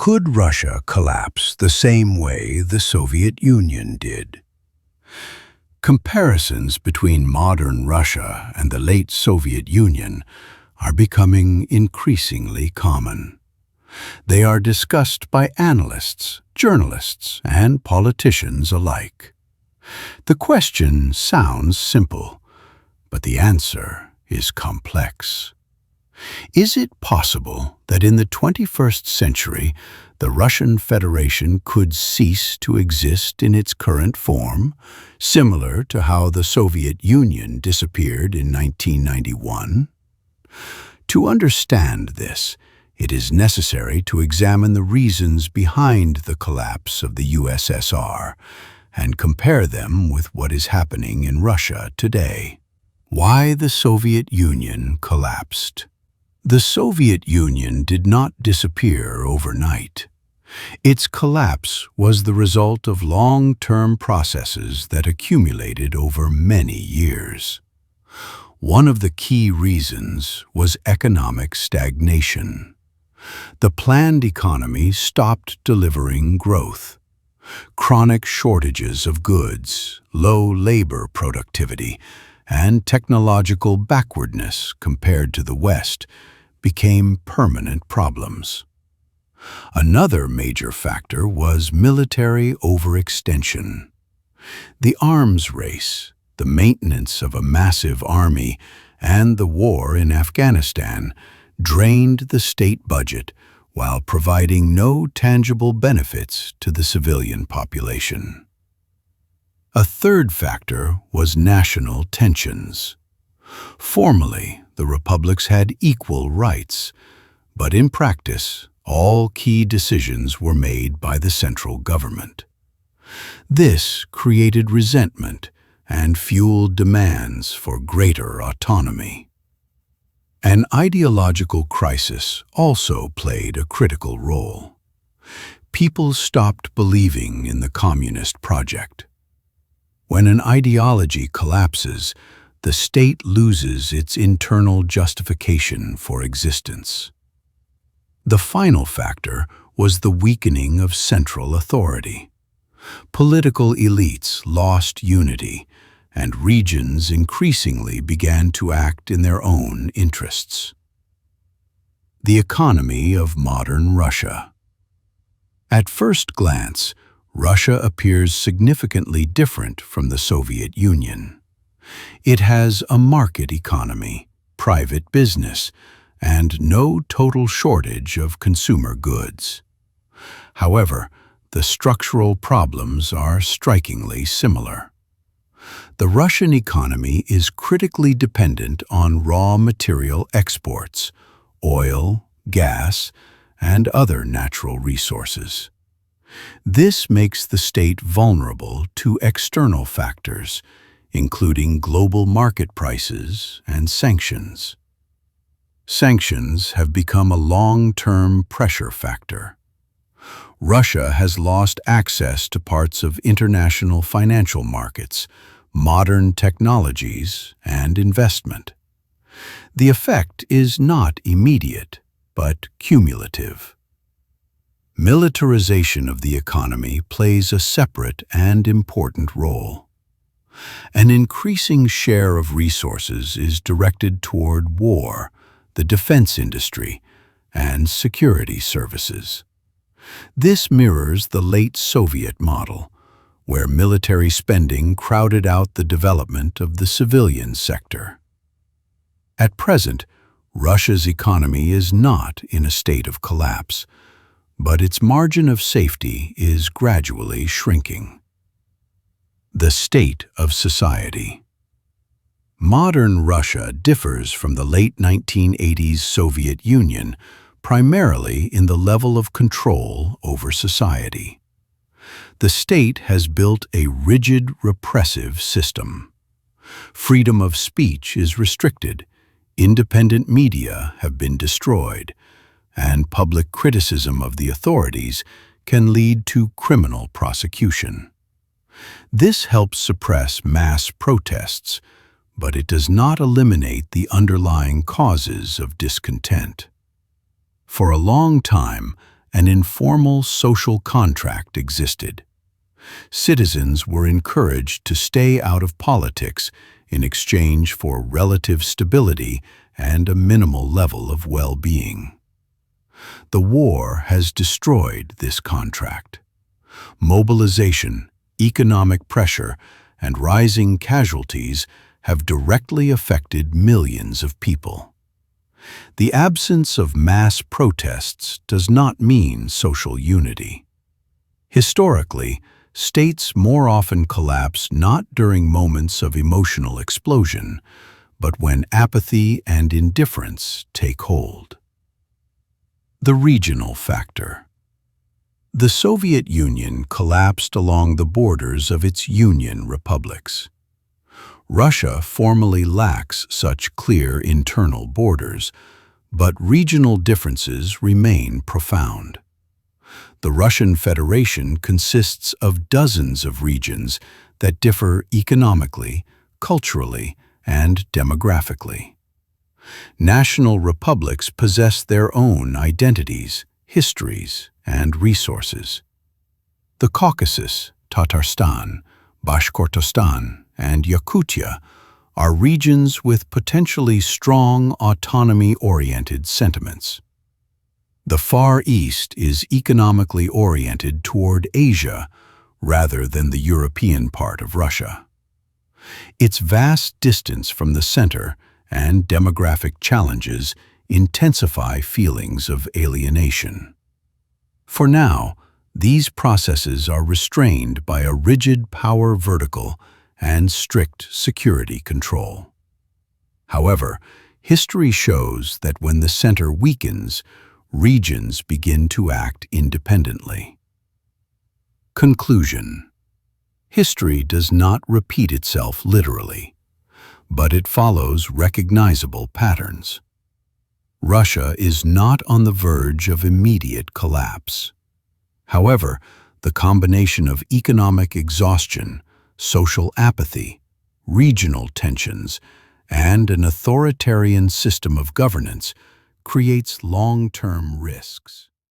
Could Russia collapse the same way the Soviet Union did? Comparisons between modern Russia and the late Soviet Union are becoming increasingly common. They are discussed by analysts, journalists, and politicians alike. The question sounds simple, but the answer is complex. Is it possible that in the 21st century, the Russian Federation could cease to exist in its current form, similar to how the Soviet Union disappeared in 1991? To understand this, it is necessary to examine the reasons behind the collapse of the USSR and compare them with what is happening in Russia today. Why the Soviet Union collapsed? The Soviet Union did not disappear overnight. Its collapse was the result of long-term processes that accumulated over many years. One of the key reasons was economic stagnation. The planned economy stopped delivering growth. Chronic shortages of goods, low labor productivity, and technological backwardness compared to the West became permanent problems. Another major factor was military overextension. The arms race, the maintenance of a massive army, and the war in Afghanistan drained the state budget while providing no tangible benefits to the civilian population. A third factor was national tensions. Formally, the republics had equal rights, but in practice, all key decisions were made by the central government. This created resentment and fueled demands for greater autonomy. An ideological crisis also played a critical role. People stopped believing in the communist project. When an ideology collapses, the state loses its internal justification for existence. The final factor was the weakening of central authority. Political elites lost unity, and regions increasingly began to act in their own interests. The economy of modern Russia. At first glance, Russia appears significantly different from the Soviet Union. It has a market economy, private business, and no total shortage of consumer goods. However, the structural problems are strikingly similar. The Russian economy is critically dependent on raw material exports, oil, gas, and other natural resources. This makes the state vulnerable to external factors, including global market prices and sanctions. Sanctions have become a long-term pressure factor. Russia has lost access to parts of international financial markets, modern technologies, and investment. The effect is not immediate, but cumulative. Militarization of the economy plays a separate and important role. An increasing share of resources is directed toward war, the defense industry, and security services. This mirrors the late Soviet model, where military spending crowded out the development of the civilian sector. At present, Russia's economy is not in a state of collapse, but its margin of safety is gradually shrinking. The state of society. Modern Russia differs from the late 1980s Soviet Union primarily in the level of control over society. The state has built a rigid, repressive system. Freedom of speech is restricted, independent media have been destroyed, and public criticism of the authorities can lead to criminal prosecution. This helps suppress mass protests, but it does not eliminate the underlying causes of discontent. For a long time, An informal social contract existed. Citizens were encouraged to stay out of politics in exchange for relative stability and a minimal level of well-being. The war has destroyed this contract. Mobilization, economic pressure, and rising casualties have directly affected millions of people. The absence of mass protests does not mean social unity. Historically, states more often collapse not during moments of emotional explosion, but when apathy and indifference take hold. The regional factor. The Soviet Union collapsed along the borders of its Union republics. Russia formally lacks such clear internal borders, but regional differences remain profound. The Russian Federation consists of dozens of regions that differ economically, culturally, and demographically. National republics possess their own identities, histories, and resources. The Caucasus, Tatarstan, Bashkortostan, and Yakutia are regions with potentially strong autonomy-oriented sentiments. The Far East is economically oriented toward Asia rather than the European part of Russia. Its vast distance from the center and demographic challenges intensify feelings of alienation. For now, these processes are restrained by a rigid power vertical and strict security control. However, history shows that when the center weakens, regions begin to act independently. Conclusion. History does not repeat itself literally, but it follows recognizable patterns. Russia is not on the verge of immediate collapse. However, the combination of economic exhaustion, social apathy, regional tensions, and an authoritarian system of governance creates long-term risks.